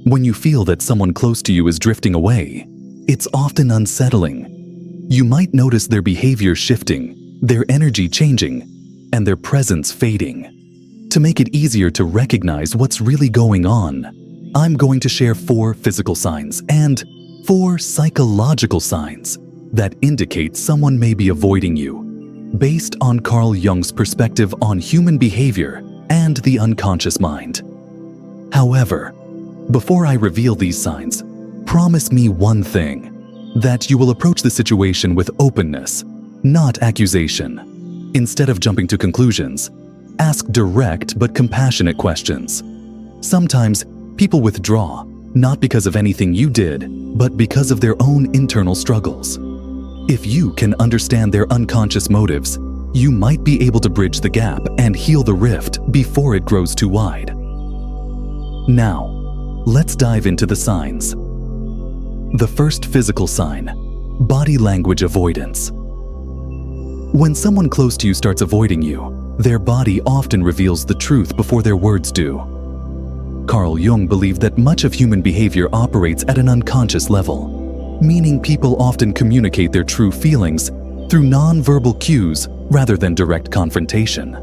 When you feel that someone close to you is drifting away, it's often unsettling. You might notice their behavior shifting, their energy changing, and their presence fading. To make it easier to recognize what's really going on, I'm going to share 4 physical signs and 4 psychological signs that indicate someone may be avoiding you, based on Carl Jung's perspective on human behavior and the unconscious mind. However, before I reveal these signs, promise me one thing: that you will approach the situation with openness, not accusation. Instead of jumping to conclusions, ask direct but compassionate questions. Sometimes people withdraw, not because of anything you did, but because of their own internal struggles. If you can understand their unconscious motives, you might be able to bridge the gap and heal the rift before it grows too wide. Now, let's dive into the signs. The first physical sign: body language avoidance. When someone close to you starts avoiding you, their body often reveals the truth before their words do. Carl Jung believed that much of human behavior operates at an unconscious level, meaning people often communicate their true feelings through non-verbal cues rather than direct confrontation.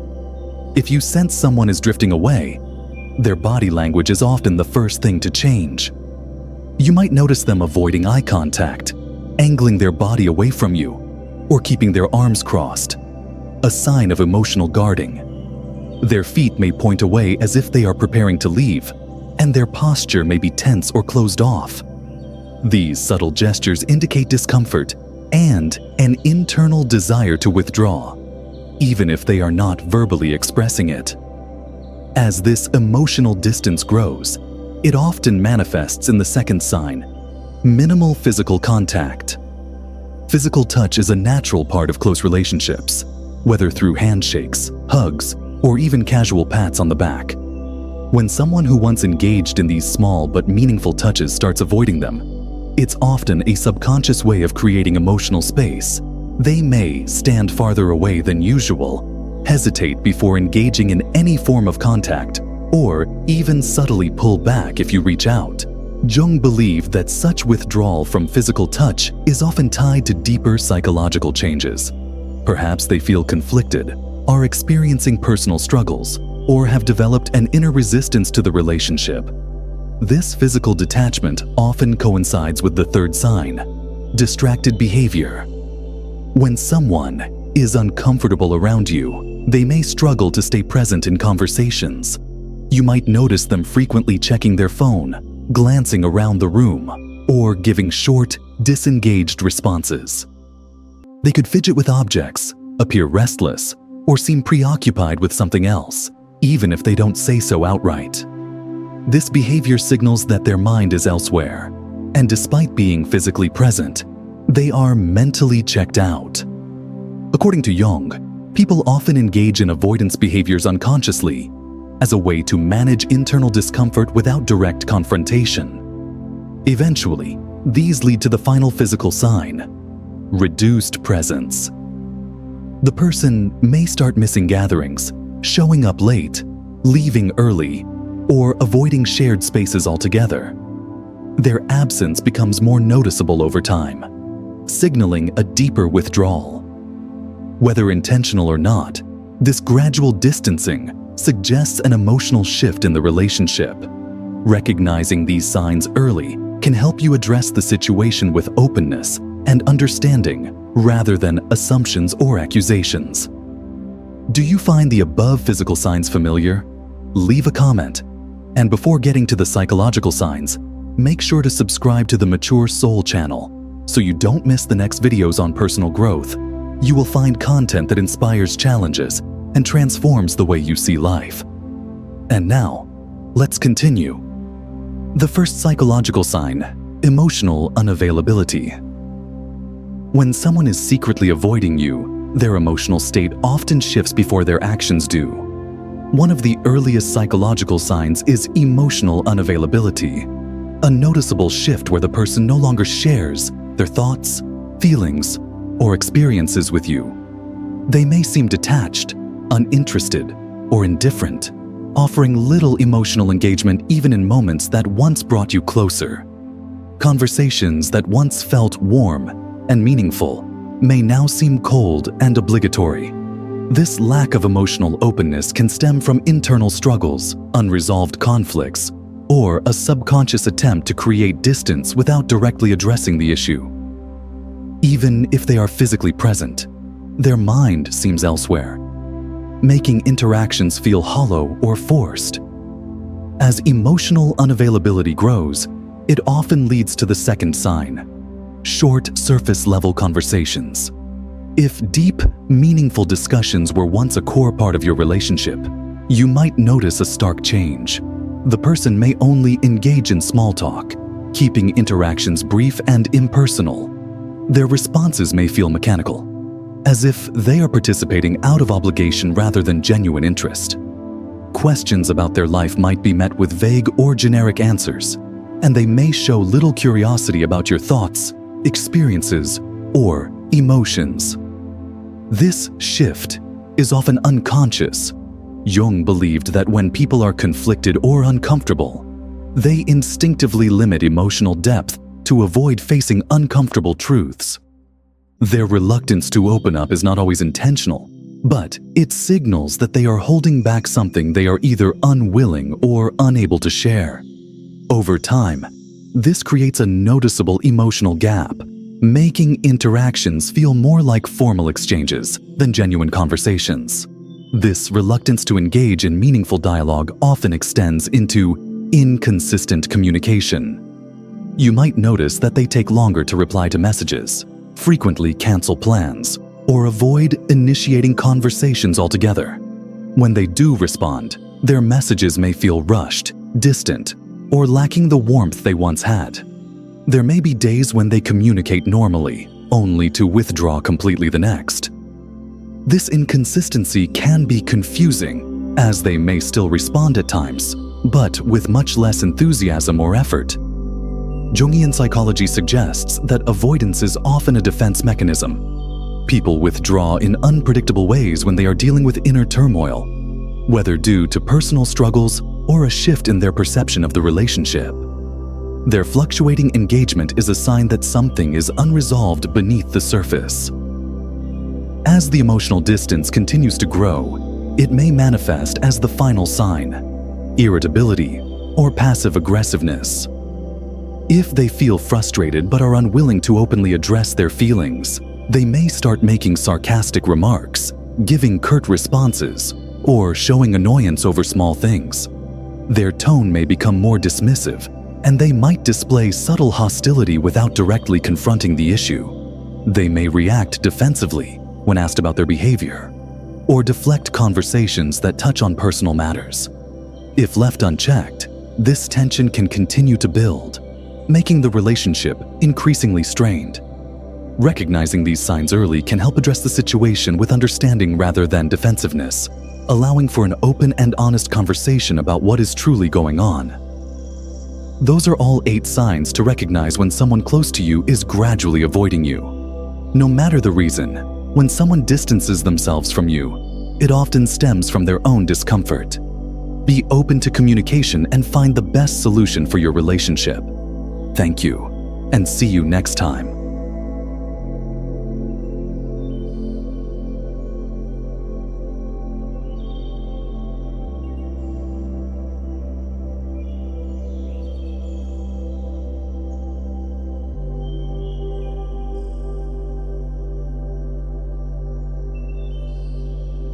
If you sense someone is drifting away, their body language is often the first thing to change. You might notice them avoiding eye contact, angling their body away from you, or keeping their arms crossed, a sign of emotional guarding. Their feet may point away as if they are preparing to leave, and their posture may be tense or closed off. These subtle gestures indicate discomfort and an internal desire to withdraw, even if they are not verbally expressing it. As this emotional distance grows, it often manifests in the second sign: minimal physical contact. Physical touch is a natural part of close relationships, whether through handshakes, hugs, or even casual pats on the back. When someone who once engaged in these small but meaningful touches starts avoiding them, it's often a subconscious way of creating emotional space. They may stand farther away than usual, hesitate before engaging in any form of contact, or even subtly pull back if you reach out. Jung believed that such withdrawal from physical touch is often tied to deeper psychological changes. Perhaps they feel conflicted, are experiencing personal struggles, or have developed an inner resistance to the relationship. This physical detachment often coincides with the third sign: distracted behavior. When someone is uncomfortable around you, they may struggle to stay present in conversations. You might notice them frequently checking their phone, glancing around the room, or giving short, disengaged responses. They could fidget with objects, appear restless, or seem preoccupied with something else, even if they don't say so outright. This behavior signals that their mind is elsewhere, and despite being physically present, they are mentally checked out. According to Jung, people often engage in avoidance behaviors unconsciously as a way to manage internal discomfort without direct confrontation. Eventually, these lead to the final physical sign: reduced presence. The person may start missing gatherings, showing up late, leaving early, or avoiding shared spaces altogether. Their absence becomes more noticeable over time, signaling a deeper withdrawal. Whether intentional or not, this gradual distancing suggests an emotional shift in the relationship. Recognizing these signs early can help you address the situation with openness and understanding rather than assumptions or accusations. Do you find the above physical signs familiar? Leave a comment. And before getting to the psychological signs, make sure to subscribe to the Mature Soul channel so you don't miss the next videos on personal growth. You will find content that inspires challenges and transforms the way you see life. And now, let's continue. The first psychological sign: emotional unavailability. When someone is secretly avoiding you, their emotional state often shifts before their actions do. One of the earliest psychological signs is emotional unavailability, a noticeable shift where the person no longer shares their thoughts, feelings, or experiences with you. They may seem detached, uninterested, or indifferent, offering little emotional engagement even in moments that once brought you closer. Conversations that once felt warm and meaningful may now seem cold and obligatory. This lack of emotional openness can stem from internal struggles, unresolved conflicts, or a subconscious attempt to create distance without directly addressing the issue. Even if they are physically present, their mind seems elsewhere, making interactions feel hollow or forced. As emotional unavailability grows, it often leads to the second sign: short, surface-level conversations. If deep, meaningful discussions were once a core part of your relationship, you might notice a stark change. The person may only engage in small talk, keeping interactions brief and impersonal. Their responses may feel mechanical, as if they are participating out of obligation rather than genuine interest. Questions about their life might be met with vague or generic answers, and they may show little curiosity about your thoughts, experiences, or emotions. This shift is often unconscious. Jung believed that when people are conflicted or uncomfortable, they instinctively limit emotional depth to avoid facing uncomfortable truths. Their reluctance to open up is not always intentional, but it signals that they are holding back something they are either unwilling or unable to share. Over time, this creates a noticeable emotional gap, making interactions feel more like formal exchanges than genuine conversations. This reluctance to engage in meaningful dialogue often extends into inconsistent communication. You might notice that they take longer to reply to messages, frequently cancel plans, or avoid initiating conversations altogether. When they do respond, their messages may feel rushed, distant, or lacking the warmth they once had. There may be days when they communicate normally, only to withdraw completely the next. This inconsistency can be confusing, as they may still respond at times, but with much less enthusiasm or effort. Jungian psychology suggests that avoidance is often a defense mechanism. People withdraw in unpredictable ways when they are dealing with inner turmoil, whether due to personal struggles or a shift in their perception of the relationship. Their fluctuating engagement is a sign that something is unresolved beneath the surface. As the emotional distance continues to grow, it may manifest as the final sign: irritability or passive-aggressiveness. If they feel frustrated but are unwilling to openly address their feelings, they may start making sarcastic remarks, giving curt responses, or showing annoyance over small things. Their tone may become more dismissive, and they might display subtle hostility without directly confronting the issue. They may react defensively when asked about their behavior, or deflect conversations that touch on personal matters. If left unchecked, this tension can continue to build, making the relationship increasingly strained. Recognizing these signs early can help address the situation with understanding rather than defensiveness, allowing for an open and honest conversation about what is truly going on. Those are all 8 signs to recognize when someone close to you is gradually avoiding you. No matter the reason, when someone distances themselves from you, it often stems from their own discomfort. Be open to communication and find the best solution for your relationship. Thank you, and see you next time.